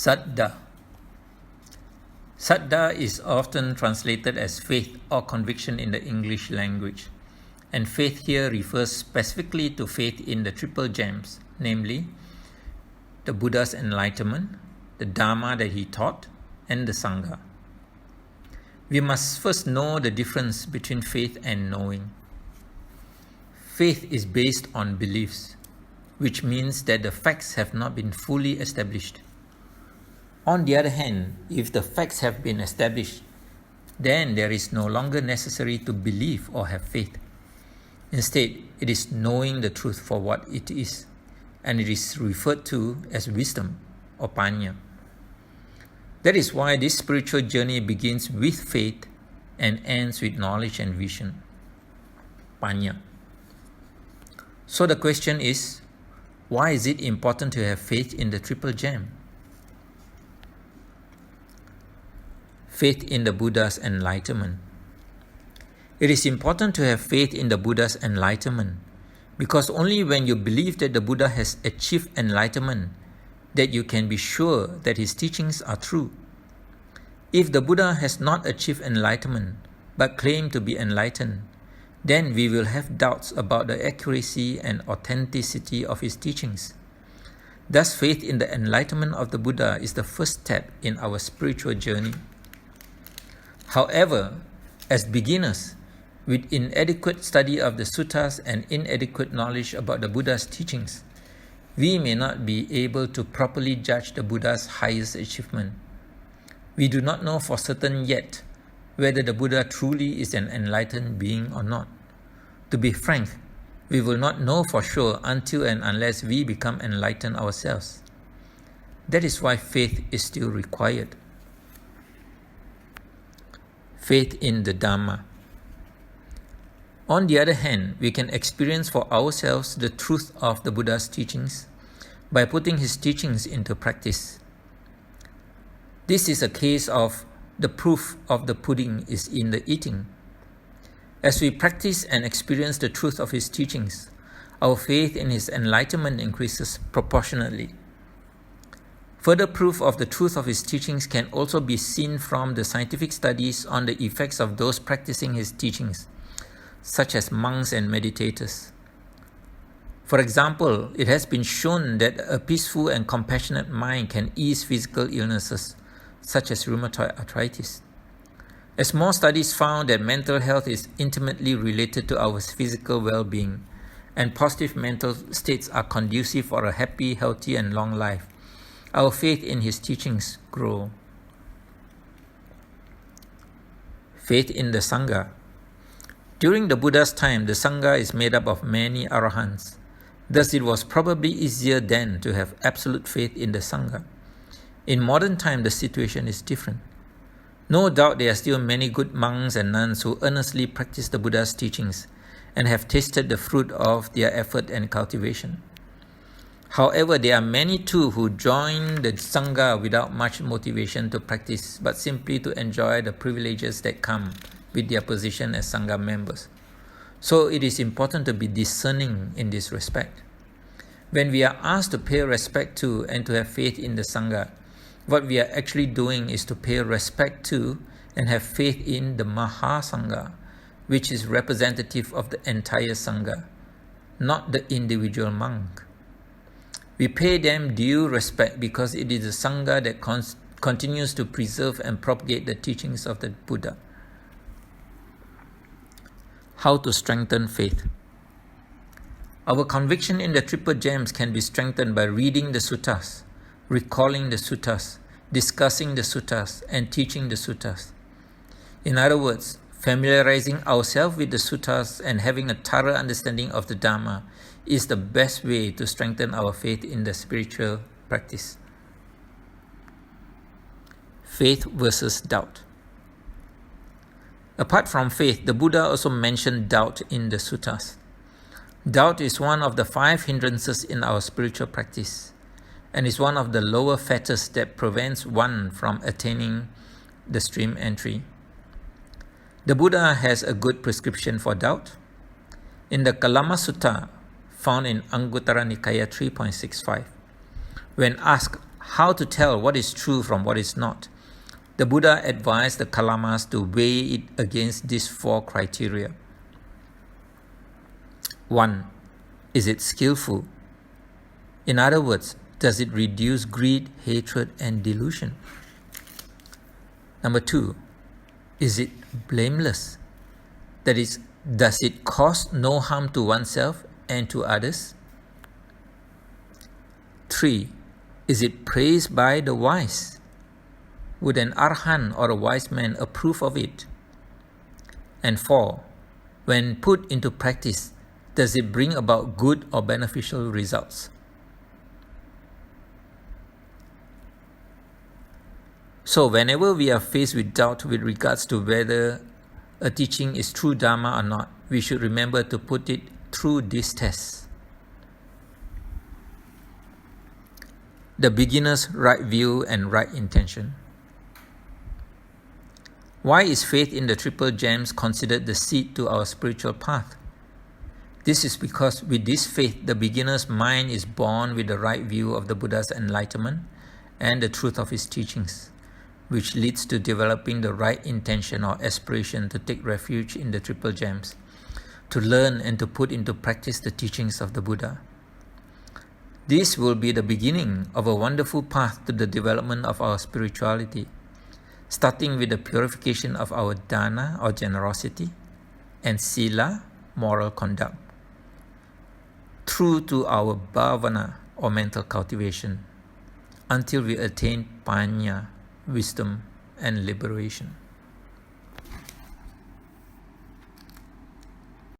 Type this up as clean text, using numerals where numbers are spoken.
Saddha. Saddha is often translated as faith or conviction in the English language, and faith here refers specifically to faith in the triple gems, namely the Buddha's enlightenment, the Dhamma that he taught, and the Sangha. We must first know the difference between faith and knowing. Faith is based on beliefs, which means that the facts have not been fully established. On the other hand, if the facts have been established, then there is no longer necessary to believe or have faith. Instead, it is knowing the truth for what it is, and it is referred to as wisdom or panya. That is why this spiritual journey begins with faith and ends with knowledge and vision, panya. So the question is, why is it important to have faith in the triple gem? Faith in the Buddha's enlightenment. It is important to have faith in the Buddha's enlightenment because only when you believe that the Buddha has achieved enlightenment that you can be sure that his teachings are true. If the Buddha has not achieved enlightenment but claimed to be enlightened, then we will have doubts about the accuracy and authenticity of his teachings. Thus, faith in the enlightenment of the Buddha is the first step in our spiritual journey. However, as beginners, with inadequate study of the suttas and inadequate knowledge about the Buddha's teachings, we may not be able to properly judge the Buddha's highest achievement. We do not know for certain yet whether the Buddha truly is an enlightened being or not. To be frank, we will not know for sure until and unless we become enlightened ourselves. That is why faith is still required. Faith in the Dhamma. On the other hand, we can experience for ourselves the truth of the Buddha's teachings by putting his teachings into practice. This is a case of the proof of the pudding is in the eating. As we practice and experience the truth of his teachings, our faith in his enlightenment increases proportionately. Further proof of the truth of his teachings can also be seen from the scientific studies on the effects of those practicing his teachings, such as monks and meditators. For example, it has been shown that a peaceful and compassionate mind can ease physical illnesses, such as rheumatoid arthritis. As more studies found that mental health is intimately related to our physical well-being, and positive mental states are conducive for a happy, healthy, and long life, our faith in his teachings grow. Faith in the Sangha. During the Buddha's time, the Sangha is made up of many arahants. Thus, it was probably easier then to have absolute faith in the Sangha. In modern time, the situation is different. No doubt there are still many good monks and nuns who earnestly practice the Buddha's teachings and have tasted the fruit of their effort and cultivation. However, there are many too who join the Sangha without much motivation to practice, but simply to enjoy the privileges that come with their position as Sangha members. So it is important to be discerning in this respect. When we are asked to pay respect to and to have faith in the Sangha, what we are actually doing is to pay respect to and have faith in the Mahasangha, which is representative of the entire Sangha, not the individual monk. We pay them due respect because it is the Sangha that continues to preserve and propagate the teachings of the Buddha. How to strengthen faith. Our conviction in the triple gems can be strengthened by reading the suttas, recalling the suttas, discussing the suttas, and teaching the suttas. In other words, familiarizing ourselves with the suttas and having a thorough understanding of the Dhamma is the best way to strengthen our faith in the spiritual practice. Faith versus doubt. Apart from faith, the Buddha also mentioned doubt in the suttas. Doubt is one of the 5 hindrances in our spiritual practice and is one of the lower fetters that prevents one from attaining the stream entry. The Buddha has a good prescription for doubt. In the Kalama Sutta, found in Anguttara Nikaya 3.65, when asked how to tell what is true from what is not, the Buddha advised the Kalamas to weigh it against these 4 criteria. 1. Is it skillful? In other words, does it reduce greed, hatred, and delusion? Number 2. Is it blameless? That is, does it cause no harm to oneself and to others? 3. Is it praised by the wise? Would an arhan or a wise man approve of it? And 4. When put into practice, does it bring about good or beneficial results? So whenever we are faced with doubt with regards to whether a teaching is true Dhamma or not, we should remember to put it through this test. The beginner's right view and right intention. Why is faith in the Triple Gems considered the seed to our spiritual path? This is because with this faith, the beginner's mind is born with the right view of the Buddha's enlightenment and the truth of his teachings, which leads to developing the right intention or aspiration to take refuge in the Triple Gems, to learn and to put into practice the teachings of the Buddha. This will be the beginning of a wonderful path to the development of our spirituality, starting with the purification of our dana or generosity and sila, moral conduct, through to our bhavana or mental cultivation, until we attain panya, wisdom and liberation.